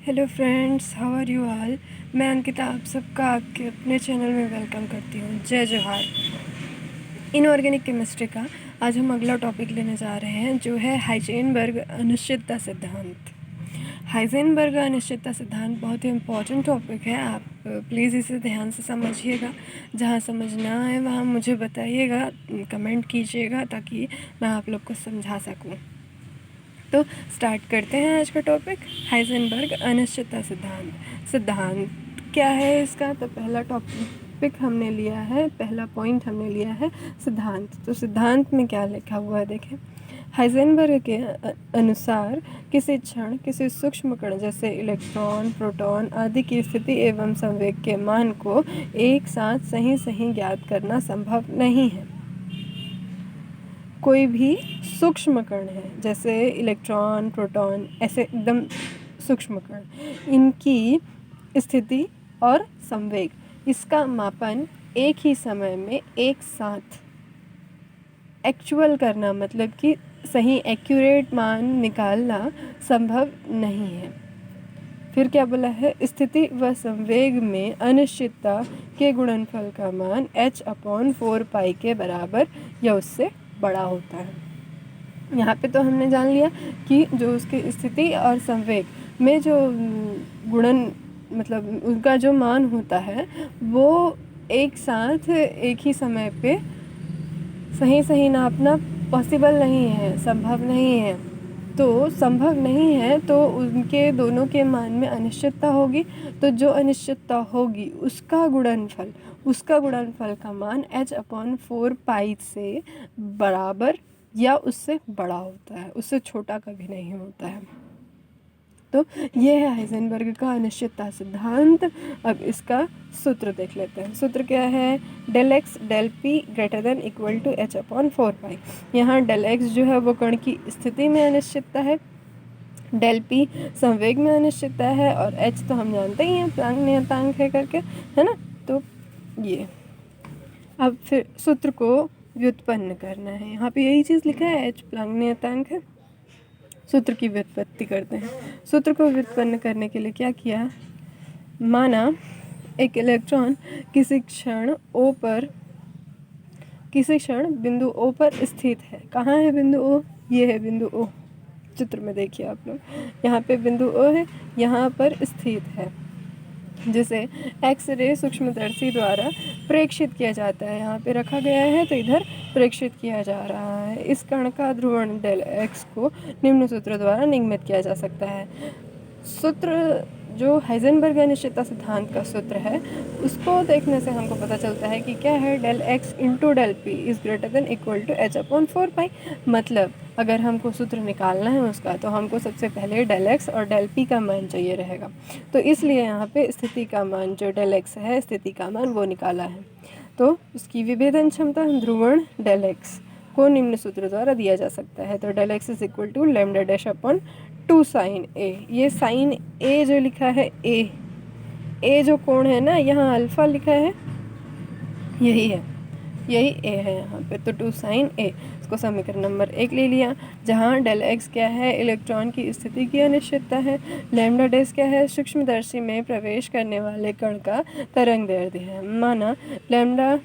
Hello friends, how are you all. मैं अंकिता आप सबका आपके अपने चैनल में वेलकम करती हूँ। जय जोहार। इनऑर्गेनिक केमिस्ट्री का आज हम अगला टॉपिक लेने जा रहे हैं, जो है हाइजेनबर्ग अनिश्चितता सिद्धांत। हाइजेनबर्ग अनिश्चितता सिद्धांत बहुत ही इम्पॉर्टेंट टॉपिक है। आप प्लीज़ इसे ध्यान से समझिएगा। जहाँ समझ ना आए वहाँ मुझे बताइएगा, कमेंट कीजिएगा, ताकि मैं आप लोग को समझा सकूँ। तो स्टार्ट करते हैं आज का टॉपिक, हाइजेनबर्ग अनिश्चितता सिद्धांत क्या है इसका। तो पहला टॉपिक हमने लिया है, पहला पॉइंट हमने लिया है सिद्धांत। तो सिद्धांत में क्या लिखा हुआ है देखें। हाइजेनबर्ग के अनुसार किसी क्षण किसी सूक्ष्म कण जैसे इलेक्ट्रॉन, प्रोटॉन आदि की स्थिति एवं संवेग के मान को एक साथ सही ज्ञात करना संभव नहीं है। कोई भी सूक्ष्म कण है, जैसे इलेक्ट्रॉन, प्रोटॉन, ऐसे एकदम सूक्ष्म कण, इनकी स्थिति और संवेग, इसका मापन एक ही समय में एक साथ एक्चुअल करना, मतलब कि सही एक्यूरेट मान निकालना संभव नहीं है। फिर क्या बोला है, स्थिति व संवेग में अनिश्चितता के गुणनफल का मान h/4π के बराबर या उससे बड़ा होता है। यहाँ पे तो हमने जान लिया कि जो उसकी स्थिति और संवेग में जो गुणन, मतलब उनका जो मान होता है, वो एक साथ एक ही समय पे सही नापना पॉसिबल नहीं है, संभव नहीं है। तो संभव नहीं है तो उनके दोनों के मान में अनिश्चितता होगी। तो जो अनिश्चितता होगी उसका गुणनफल का मान h/4π से बराबर या उससे बड़ा होता है, उससे छोटा कभी नहीं होता है। तो ये है हाइजेनबर्ग का अनिश्चितता सिद्धांत। अब इसका सूत्र देख लेते हैं। सूत्र क्या है, del x del p greater than equal to h/4π। यहाँ डेल एक्स जो है वो कण की स्थिति में अनिश्चितता है, डेल पी संवेग में अनिश्चितता है, और एच तो हम जानते ही हैं प्लांक नियतांक है करके, है ना। तो ये अब फिर सूत्र को व्युत्पन्न करना है। यहाँ पे यही चीज़ लिखा है, एच प्लांक नियतांक है। सूत्र की व्युत्पत्ति करते हैं। सूत्र को व्युत्पन्न करने के लिए क्या किया, माना एक इलेक्ट्रॉन किसी क्षण बिंदु O पर स्थित है। कहाँ है बिंदु O, ये है बिंदु O। चित्र में देखिए आप लोग, यहाँ पे बिंदु O है, यहाँ पर स्थित है, जिसे एक्स रे सूक्ष्मदर्शी द्वारा प्रेक्षित किया जाता है। यहाँ पे रखा गया है तो इधर प्रेक्षित किया जा रहा है। इस कण का ध्रुवण डेल एक्स को निम्न सूत्र द्वारा निगमित किया जा सकता है। सूत्र जो हाइजेनबर्ग अनिश्चितता सिद्धांत का सूत्र है, उसको देखने से हमको पता चलता है कि क्या है, del x into del p is greater than equal to h/4π। मतलब अगर हमको सूत्र निकालना है उसका, तो हमको सबसे पहले डेल एक्स और डेल पी का मान चाहिए रहेगा। तो इसलिए यहाँ पे स्थिति का मान जो डेल एक्स है, स्थिति का मान वो निकाला है। तो उसकी विभेदन क्षमता ध्रुवण डेल एक्स को निम्न सूत्र द्वारा दिया जा सकता है। तो del x is equal to lambda dash upon 2 sine A. ये साइन ए जो लिखा है, ए जो कोण है ना, यहाँ अल्फा लिखा है, यही ए है यहाँ पे। तो 2 साइन ए, इसको समीकरण नंबर 1 ले लिया, जहाँ डेल एक्स क्या है, इलेक्ट्रॉन की स्थिति की अनिश्चितता है। लैम्डा डैश क्या है, सूक्ष्मदर्शी में प्रवेश करने वाले कण का तरंग दैर्ध्य है। माना लैम्डा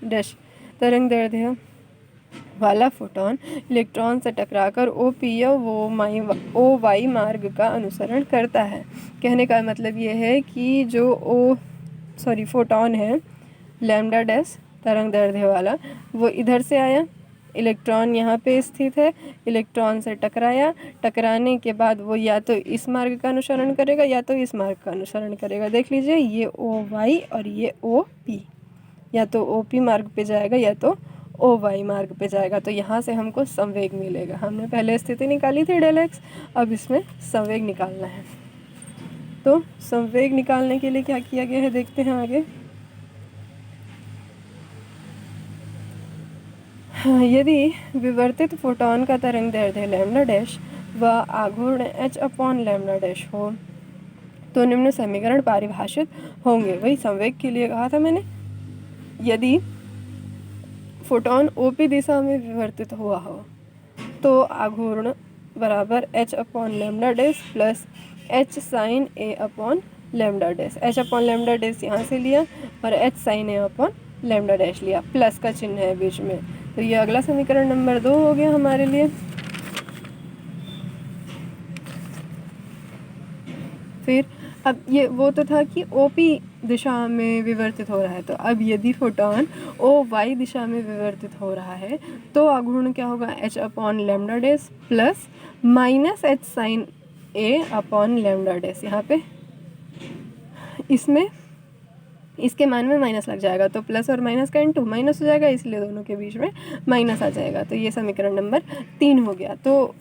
डैश तरंग दैर्ध्य वाला फोटोन इलेक्ट्रॉन से टकराकर OP या OY मार्ग का अनुसरण करता है। कहने का मतलब ये है कि जो फोटोन है, लैम्डा डैश तरंग दैर्ध्य वाला, वो इधर से आया, इलेक्ट्रॉन यहाँ पे स्थित है, इलेक्ट्रॉन से टकराने के बाद वो या तो इस मार्ग का अनुसरण करेगा या तो इस मार्ग का अनुसरण करेगा। देख लीजिए, ये OY और ये OP, या तो OP मार्ग पे जाएगा या तो OY मार्ग पे जाएगा। तो यहाँ से हमको संवेग मिलेगा। हमने पहले स्थिति निकाली थी डेल एक्स, अब इसमें संवेग निकालना है। तो संवेग निकालने के लिए क्या किया गया है, देखते हैं आगे। यदि विवर्तित फोटोन का तरंग दैर्ध्य लैम्डा डैश व आघूर्ण h/लैम्डा डैश हो, तो निम्न समीकरण परिभाषित होंगे। वही संवेग के लिए कहा था मैंने। यदि फोटोन OP दिशा में विवर्तित हुआ हो, तो आघूर्ण बराबर h/लैम्डा dash plus H sine A upon lambda dash, H upon lambda dash यहाँ से लिया और H sine A upon lambda dash लिया, प्लस का चिन्ह है बीच में। तो ये अगला समीकरण नंबर 2 हो गया हमारे लिए। फिर अब ये वो तो था कि ओपी दिशा में विवर्तित हो रहा है, तो अब यदि फोटोन ओ वाई दिशा में विवर्तित हो रहा है तो आघूर्ण क्या होगा, H upon lambda dash plus minus H sine A upon lambda dash. यहाँ पे इसमें इसके मान में माइनस लग जाएगा तो प्लस और माइनस का इनटू माइनस हो जाएगा, इसलिए दोनों के बीच में माइनस आ जाएगा। तो ये समीकरण नंबर 3 हो गया। तो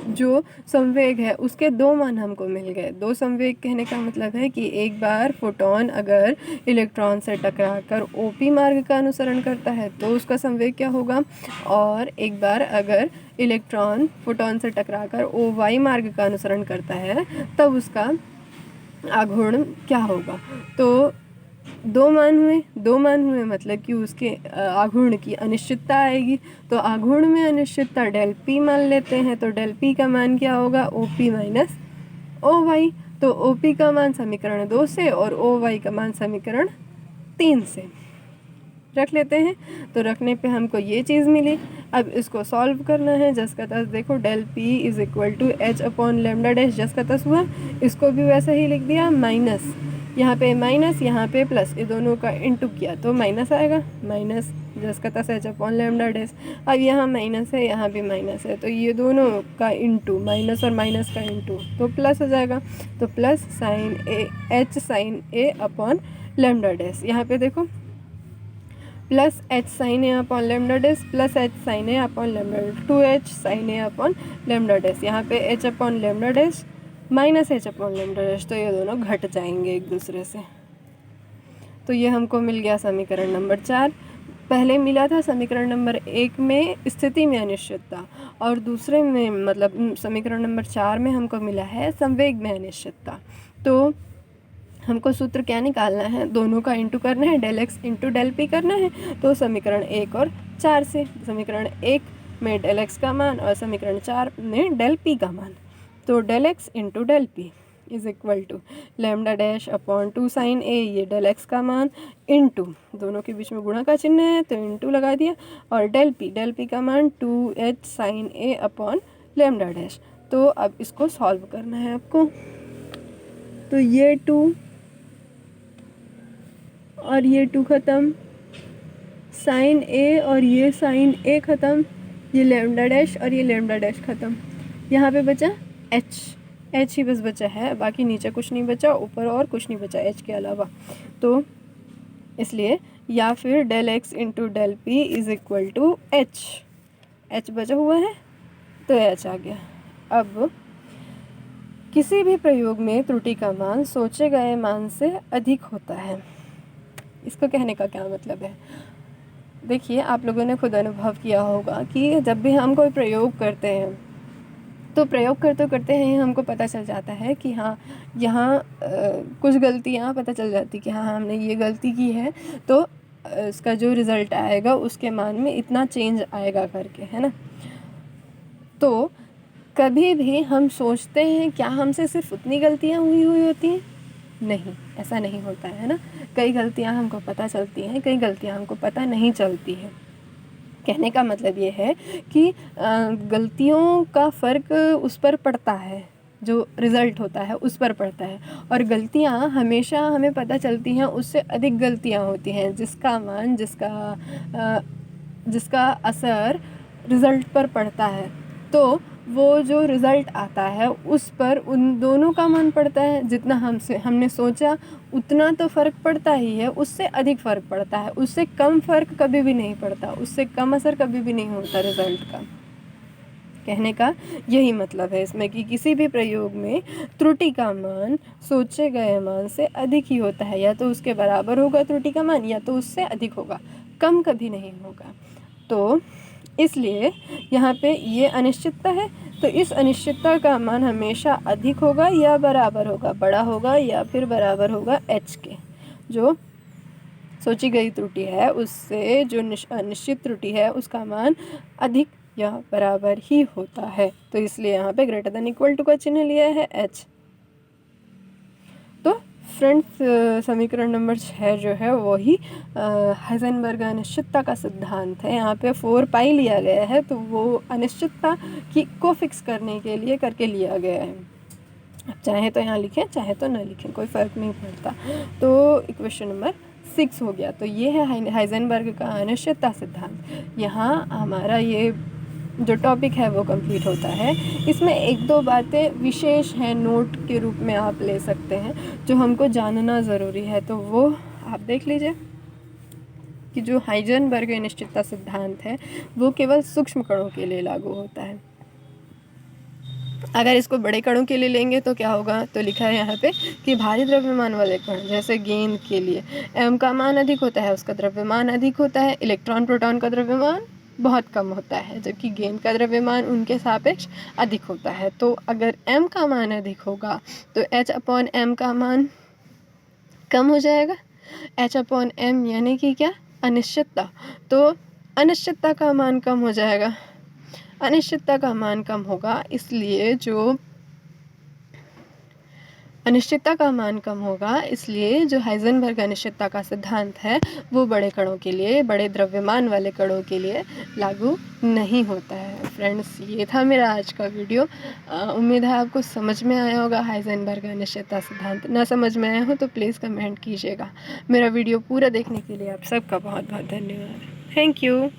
जो संवेग है उसके दो मान हमको मिल गए। दो संवेग कहने का मतलब है कि एक बार फोटोन अगर इलेक्ट्रॉन से टकराकर ओपी मार्ग का अनुसरण करता है तो उसका संवेग क्या होगा, और एक बार अगर इलेक्ट्रॉन फोटोन से टकराकर ओ वाई मार्ग का अनुसरण करता है तब उसका आघूर्ण क्या होगा। तो दो मान हुए मतलब कि उसके आघूर्ण की अनिश्चितता आएगी। तो आघूर्ण में अनिश्चितता डेल पी मान लेते हैं, तो डेल पी का मान क्या होगा, O P minus O Y. तो ओ पी का मान समीकरण 2 से और ओ वाई का मान समीकरण 3 से रख लेते हैं। तो रखने पे हमको ये चीज़ मिली। अब इसको सॉल्व करना है। जस का तस देखो, del P is equal to h upon lambda dash, जस का तस हुआ, इसको भी वैसा ही लिख दिया, माइनस यहाँ पे माइनस यहाँ पे प्लस, ये दोनों का इनटू किया तो माइनस आएगा, माइनस जस का तस एच अपॉन लेमडा डैश। अब यहाँ माइनस है यहाँ भी माइनस है, तो ये दोनों का इनटू, माइनस और माइनस का इनटू तो प्लस हो जाएगा। तो plus sine A H sine A upon lambda dash. यहाँ पे देखो plus H sine A upon lambda dash plus H sine A upon lambda dash, 2h sine A upon lambda dash. यहाँ पे H upon lambda dash minus H upon lambda dash, तो ये दोनों घट जाएंगे एक दूसरे से। तो ये हमको मिल गया समीकरण नंबर 4। पहले मिला था समीकरण नंबर 1 में स्थिति में अनिश्चितता, और दूसरे में मतलब समीकरण नंबर 4 में हमको मिला है संवेग में अनिश्चितता। तो हमको सूत्र क्या निकालना है, दोनों का इंटू करना है, del x into del p करना है। तो समीकरण 1 और 4 से, समीकरण 1 में डेल एक्स का मान और समीकरण 4 में डेल पी का मान। तो del x into del P is equal to lambda dash upon 2 sine A, ये डेल एक्स का मान, इंटू दोनों के बीच में गुणा का चिन्ह है तो इंटू लगा दिया, और डेल पी का मान 2h sine A upon lambda dash. तो अब इसको सॉल्व करना है आपको। तो ये 2 और ये 2 ख़त्म, साइन ए और ये साइन ए ख़त्म, ये लेमडा डैश और ये लेमडा डैश ख़त्म। यहाँ पे बचा एच ही बस बचा है, बाकी नीचे कुछ नहीं बचा, ऊपर और कुछ नहीं बचा एच के अलावा। तो इसलिए या फिर del x into del P is equal to h बचा हुआ है तो एच आ गया। अब किसी भी प्रयोग में त्रुटि का मान सोचे गए मान से अधिक होता है, इसको कहने का क्या मतलब है। देखिए, आप लोगों ने खुद अनुभव किया होगा कि जब भी हम कोई प्रयोग करते हैं तो प्रयोग करते करते हैं हमको पता चल जाता है कि हाँ यहाँ कुछ गलतियाँ पता चल जाती कि हाँ हमने ये गलती की है, तो इसका जो रिज़ल्ट आएगा उसके मान में इतना चेंज आएगा करके, है ना। तो कभी भी हम सोचते हैं क्या हमसे सिर्फ उतनी गलतियाँ हुई होती हैं, नहीं, ऐसा नहीं होता है ना। कई गलतियाँ हमको पता चलती हैं, कई गलतियाँ हमको पता नहीं चलती हैं। कहने का मतलब ये है कि गलतियों का फ़र्क उस पर पड़ता है, जो रिज़ल्ट होता है उस पर पड़ता है, और गलतियाँ हमेशा हमें पता चलती हैं उससे अधिक गलतियाँ होती हैं, जिसका मान जिसका असर रिज़ल्ट पर पड़ता है। तो वो जो रिज़ल्ट आता है उस पर उन दोनों का मान पड़ता है। जितना हमने सोचा उतना तो फ़र्क पड़ता ही है, उससे अधिक फ़र्क पड़ता है, उससे कम फ़र्क कभी भी नहीं पड़ता, उससे कम असर कभी भी नहीं होता रिज़ल्ट का। कहने का यही मतलब है इसमें कि किसी भी प्रयोग में त्रुटि का मान सोचे गए मान से अधिक ही होता है, या तो उसके बराबर होगा त्रुटि का मान या तो उससे अधिक होगा, कम कभी नहीं होगा। तो इसलिए यहाँ पे ये अनिश्चितता है, तो इस अनिश्चितता का मान हमेशा अधिक होगा या बराबर होगा, बड़ा होगा या फिर बराबर होगा h के। जो सोची गई त्रुटि है उससे जो अनिश्चित त्रुटि है उसका मान अधिक या बराबर ही होता है। तो इसलिए यहाँ पे ग्रेटर देन इक्वल टू का चिन्ह लिया है h। फ्रेंड्स समीकरण नंबर 6 जो है वही हाइजेनबर्ग अनिश्चितता का सिद्धांत है। यहाँ पे 4 पाई लिया गया है, तो वो अनिश्चितता को फिक्स करने के लिए करके लिया गया है। आप चाहे तो यहाँ लिखें, चाहे तो ना लिखें, कोई फ़र्क नहीं पड़ता। तो इक्वेशन नंबर 6 हो गया। तो ये है हाइजेनबर्ग का अनिश्चितता सिद्धांत। यहाँ हमारा ये जो टॉपिक है वो कंप्लीट होता है। इसमें एक दो बातें विशेष हैं, नोट के रूप में आप ले सकते हैं, जो हमको जानना ज़रूरी है। तो वो आप देख लीजिए कि जो हाइजेनबर्ग अनिश्चितता सिद्धांत है वो केवल सूक्ष्म कणों के लिए लागू होता है। अगर इसको बड़े कणों के लिए लेंगे तो क्या होगा, तो लिखा है यहाँ पे कि भारी द्रव्यमान वाले कण जैसे गेंद के लिए m का मान अधिक होता है, उसका द्रव्यमान अधिक होता है, इलेक्ट्रॉन प्रोटॉन का द्रव्यमान बहुत कम होता है, जबकि गेंद का द्रव्यमान उनके सापेक्ष अधिक होता है। तो अगर m का मान अधिक होगा तो h/m का मान कम हो जाएगा। h/m यानी कि क्या, अनिश्चितता। तो अनिश्चितता का मान कम हो जाएगा, अनिश्चितता का मान कम होगा, इसलिए जो अनिश्चितता का मान कम होगा, इसलिए जो हाइजेनबर्ग अनिश्चितता का सिद्धांत है वो बड़े कणों के लिए, बड़े द्रव्यमान वाले कणों के लिए लागू नहीं होता है। फ्रेंड्स, ये था मेरा आज का वीडियो। उम्मीद है आपको समझ में आया होगा हाइजेनबर्ग अनिश्चितता सिद्धांत। ना समझ में आया हो तो प्लीज़ कमेंट कीजिएगा। मेरा वीडियो पूरा देखने के लिए आप सबका बहुत बहुत धन्यवाद। Thank you.